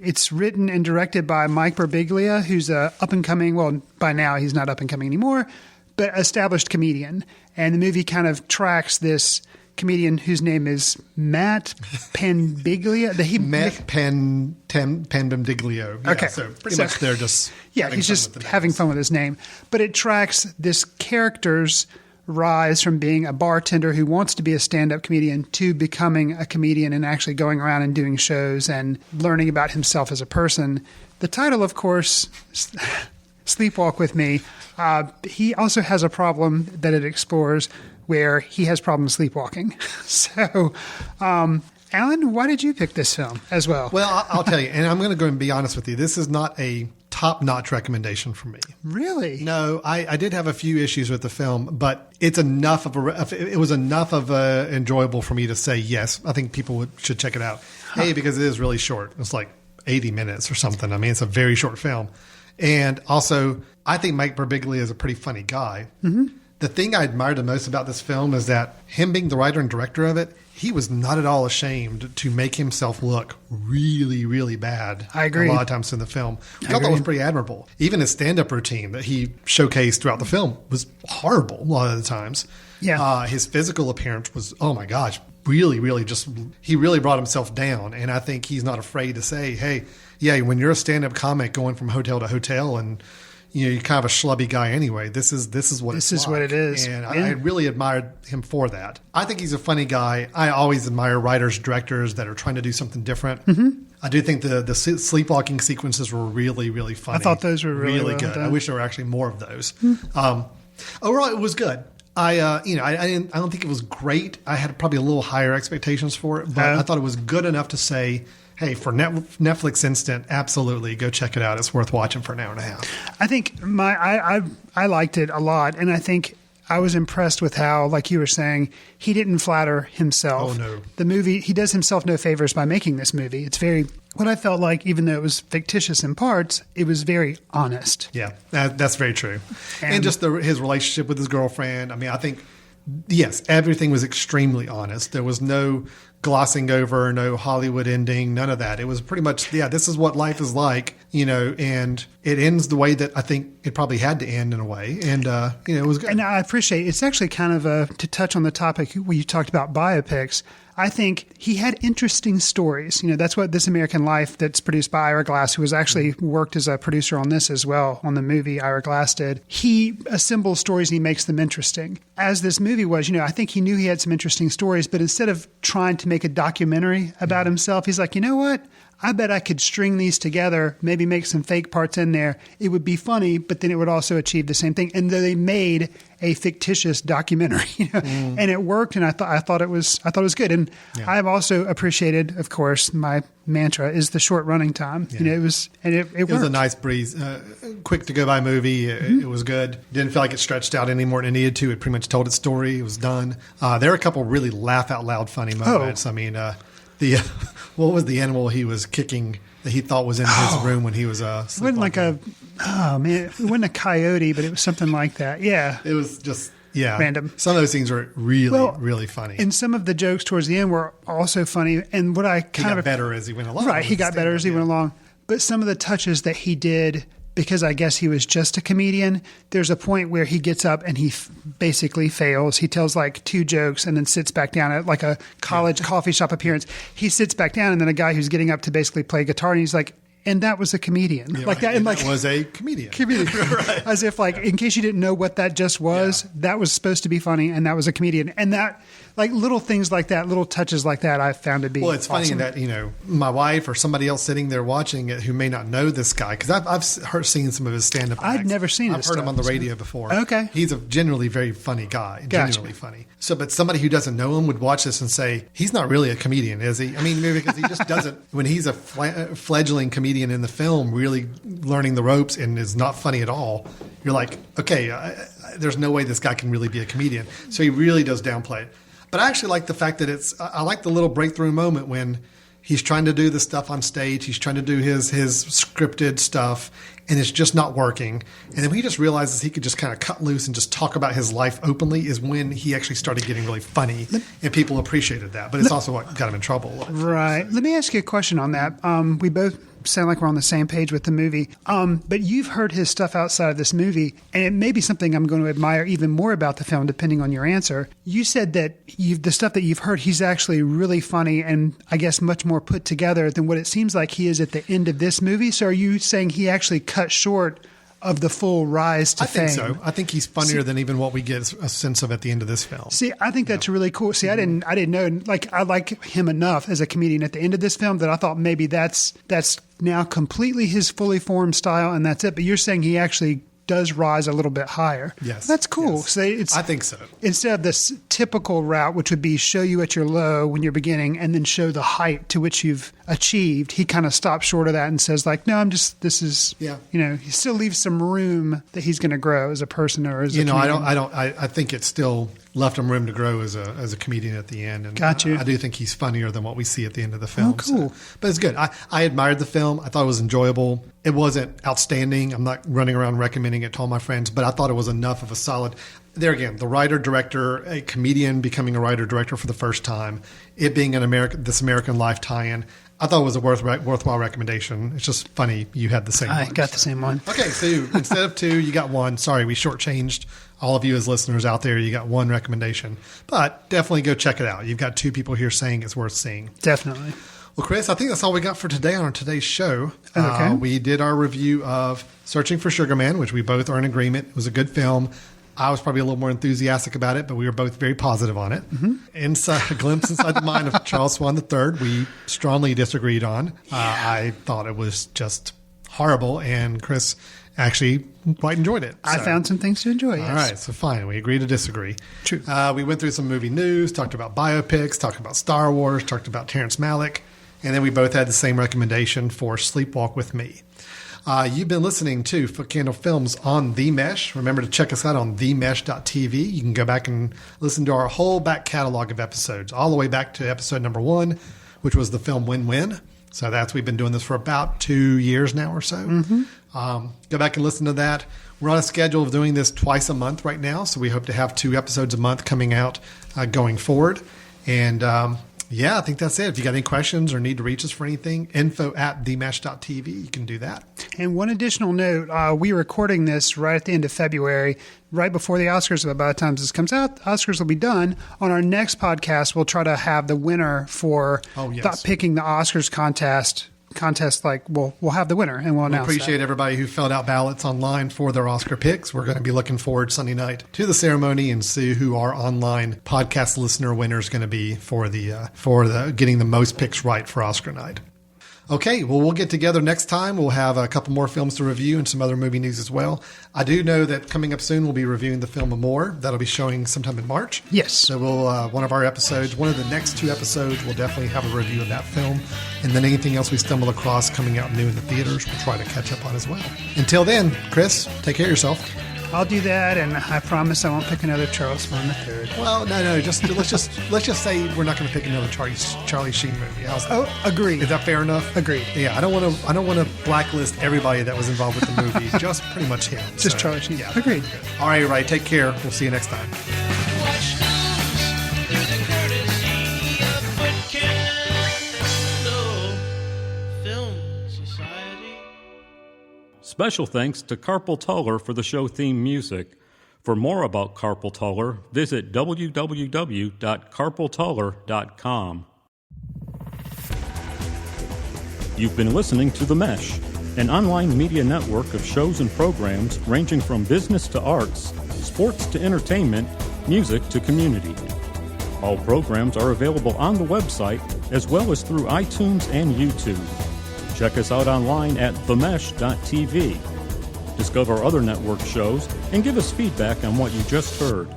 it's written and directed by Mike Birbiglia, who's a up-and-coming, well, by now he's not up-and-coming anymore, but established comedian. And the movie kind of tracks this comedian whose name is Matt Penbiglia. Matt Penbiglia. Yeah, okay. So pretty much they're just he's just having fun with his name. But it tracks this character's rise from being a bartender who wants to be a stand-up comedian to becoming a comedian and actually going around and doing shows and learning about himself as a person. The title, of course, Sleepwalk with Me. He also has a problem that it explores where he has problems sleepwalking. So, Alan, why did you pick this film as well? Well, I'll tell you, and I'm going to go and be honest with you. This is not a top-notch recommendation for me. Really? No, I did have a few issues with the film, but it's enough it was enough of enjoyable for me to say yes. I think people should check it out. Huh. Because it is really short. It's like 80 minutes or something. It's a very short film. And also, I think Mike Birbiglia is a pretty funny guy. Mm-hmm. The thing I admired the most about this film is that him being the writer and director of it, he was not at all ashamed to make himself look really, really bad. I agree. A lot of times in the film. I thought that was pretty admirable. Even his stand-up routine that he showcased throughout the film was horrible a lot of the times. Yeah. His physical appearance was, oh my gosh, really, really he really brought himself down. And I think he's not afraid to say, hey, yeah, when you're a stand-up comic going from hotel to hotel and you're kind of a schlubby guy anyway. This is what it is. And I really admired him for that. I think he's a funny guy. I always admire writers, directors that are trying to do something different. Mm-hmm. I do think the sleepwalking sequences were really, really funny. I thought those were really well good. done. I wish there were actually more of those. Overall, it was good. I don't think it was great. I had probably a little higher expectations for it, but I thought it was good enough to say, hey, for Netflix instant, absolutely go check it out. It's worth watching for an hour and a half. I think I liked it a lot, and I think I was impressed with how, like you were saying, he didn't flatter himself. Oh no, the movie, he does himself no favors by making this movie. It's very what I felt like, even though it was fictitious in parts, it was very honest. Yeah, that's very true. And just his relationship with his girlfriend. I think yes, everything was extremely honest. There was no glossing over, no Hollywood ending, none of that. It was pretty much, this is what life is like, and it ends the way that I think it probably had to end in a way. And, it was good. And I appreciate it's actually kind of to touch on the topic where you talked about biopics. I think he had interesting stories. That's what This American Life that's produced by Ira Glass, who has actually worked as a producer on this as well, on the movie Ira Glass did. He assembles stories and he makes them interesting. As this movie was, I think he knew he had some interesting stories, but instead of trying to make a documentary about himself, he's like, you know what? I bet I could string these together, maybe make some fake parts in there. It would be funny, but then it would also achieve the same thing. And they made a fictitious documentary, and it worked. And I thought it was good. And I've also appreciated, of course, my mantra is the short running time. Yeah. It was a nice breeze, quick to go by movie. It was good. Didn't feel like it stretched out any more than it needed to. It pretty much told its story. It was done. There are a couple really laugh out loud funny moments. I mean, what was the animal he was kicking that he thought was in his room when he was it wasn't like it wasn't a coyote, but it was something like that. Yeah, it was just random. Some of those scenes were really funny, and some of the jokes towards the end were also funny. And what I he got better as he went along. Right, he got better as he went along. But some of the touches that he did, because I guess he was just a comedian, there's a point where he gets up and he basically fails. He tells like 2 jokes and then sits back down at like a college coffee shop appearance. He sits back down, and then a guy who's getting up to basically play guitar, and he's like, and that was a comedian. Yeah, like right. that, and like that was a comedian. Right. As if like, in case you didn't know what that just was, that was supposed to be funny, and that was a comedian. And that, like, little things like that, little touches like that, I found to be it's awesome. Funny that, my wife or somebody else sitting there watching it who may not know this guy, because I've seen some of his stand-up acts. I've never seen I've heard him on the radio before. Okay. He's a generally very funny guy. Gotcha. Genuinely funny. So, but somebody who doesn't know him would watch this and say, he's not really a comedian, is he? I mean, maybe because he just doesn't, when he's a fledgling comedian in the film, really learning the ropes and is not funny at all, you're like, okay, there's no way this guy can really be a comedian. So he really does downplay it. But I actually like the fact that I like the little breakthrough moment when he's trying to do the stuff on stage. He's trying to do his scripted stuff, and it's just not working. And then when he just realizes he could just kind of cut loose and just talk about his life openly is when he actually started getting really funny, and people appreciated that. But it's also what got him in trouble. Right. Let me ask you a question on that. We both sound like we're on the same page with the movie. But you've heard his stuff outside of this movie, and it may be something I'm going to admire even more about the film, depending on your answer. You said that the stuff that you've heard, he's actually really funny and I guess much more put together than what it seems like he is at the end of this movie. So are you saying he actually cut short of the full rise to fame? I think so. I think he's funnier than even what we get a sense of at the end of this film. See, I think that's really cool. See, I didn't know. Like, I like him enough as a comedian at the end of this film that I thought maybe that's now completely his fully formed style, and that's it. But you're saying he actually does rise a little bit higher. Yes. That's cool. Yes. So I think so. Instead of this typical route, which would be show you at your low when you're beginning and then show the height to which you've achieved, he kind of stops short of that and says like, no, he still leaves some room that he's going to grow as a person or as a comedian. I think it's still left him room to grow as a comedian at the end. And Got you. I do think he's funnier than what we see at the end of the film. Oh, cool. But it's good. I admired the film. I thought it was enjoyable. It wasn't outstanding. I'm not running around recommending it to all my friends, but I thought it was enough of a solid. There again, the writer-director, a comedian becoming a writer-director for the first time, it being this American Life tie-in, I thought it was a worthwhile recommendation. It's just funny you had the same one. I got the same one. Okay, so instead of 2, you got 1. Sorry, we shortchanged all of you as listeners out there. You got 1 recommendation. But definitely go check it out. You've got 2 people here saying it's worth seeing. Definitely. Well, Chris, I think that's all we got for today on today's show. Okay. We did our review of Searching for Sugar Man, which we both are in agreement. It was a good film. I was probably a little more enthusiastic about it, but we were both very positive on it. Mm-hmm. A glimpse inside the mind of Charles Swan III, we strongly disagreed on. I thought it was just horrible, and Chris actually quite enjoyed it. I found some things to enjoy, yes. All right, so fine. We agree to disagree. True. We went through some movie news, talked about biopics, talked about Star Wars, talked about Terrence Malick, and then we both had the same recommendation for Sleepwalk with Me. You've been listening to Footcandle Films on The Mesh. Remember to check us out on themesh.tv. You can go back and listen to our whole back catalog of episodes, all the way back to episode number 1, which was the film Win-Win. So we've been doing this for about 2 years now or so. Mm-hmm. Go back and listen to that. We're on a schedule of doing this twice a month right now, so we hope to have 2 episodes a month coming out going forward. And I think that's it. If you got any questions or need to reach us for anything, info@themesh.tv, you can do that. And one additional note, we're recording this right at the end of February, right before the Oscars. But by the time this comes out, Oscars will be done. On our next podcast, we'll try to have the winner for picking the Oscars contest. We'll have the winner and we'll announce appreciate everybody who filled out ballots online for their Oscar picks. We're going to be looking forward Sunday night to the ceremony and see who our online podcast listener winner is going to be for the getting the most picks right for Oscar night. Okay, well, we'll get together next time. We'll have a couple more films to review and some other movie news as well. I do know that coming up soon, we'll be reviewing the film Amor. That'll be showing sometime in March. Yes. So we'll one of the next 2 episodes, we'll definitely have a review of that film. And then anything else we stumble across coming out new in the theaters, we'll try to catch up on as well. Until then, Chris, take care of yourself. I'll do that, and I promise I won't pick another Charles Swan III. Well, no. Let's just say we're not going to pick another Charlie Sheen movie. Agreed. Is that fair enough? Agreed. Yeah, I don't want to blacklist everybody that was involved with the movie. Just pretty much him. Just Charlie Sheen. Yeah. Agreed. All right. Take care. We'll see you next time. Special thanks to Carpal Tuller for the show theme music. For more about Carpal Tuller, visit www.carpaltuller.com. You've been listening to The Mesh, an online media network of shows and programs ranging from business to arts, sports to entertainment, music to community. All programs are available on the website as well as through iTunes and YouTube. Check us out online at themesh.tv. Discover other network shows and give us feedback on what you just heard.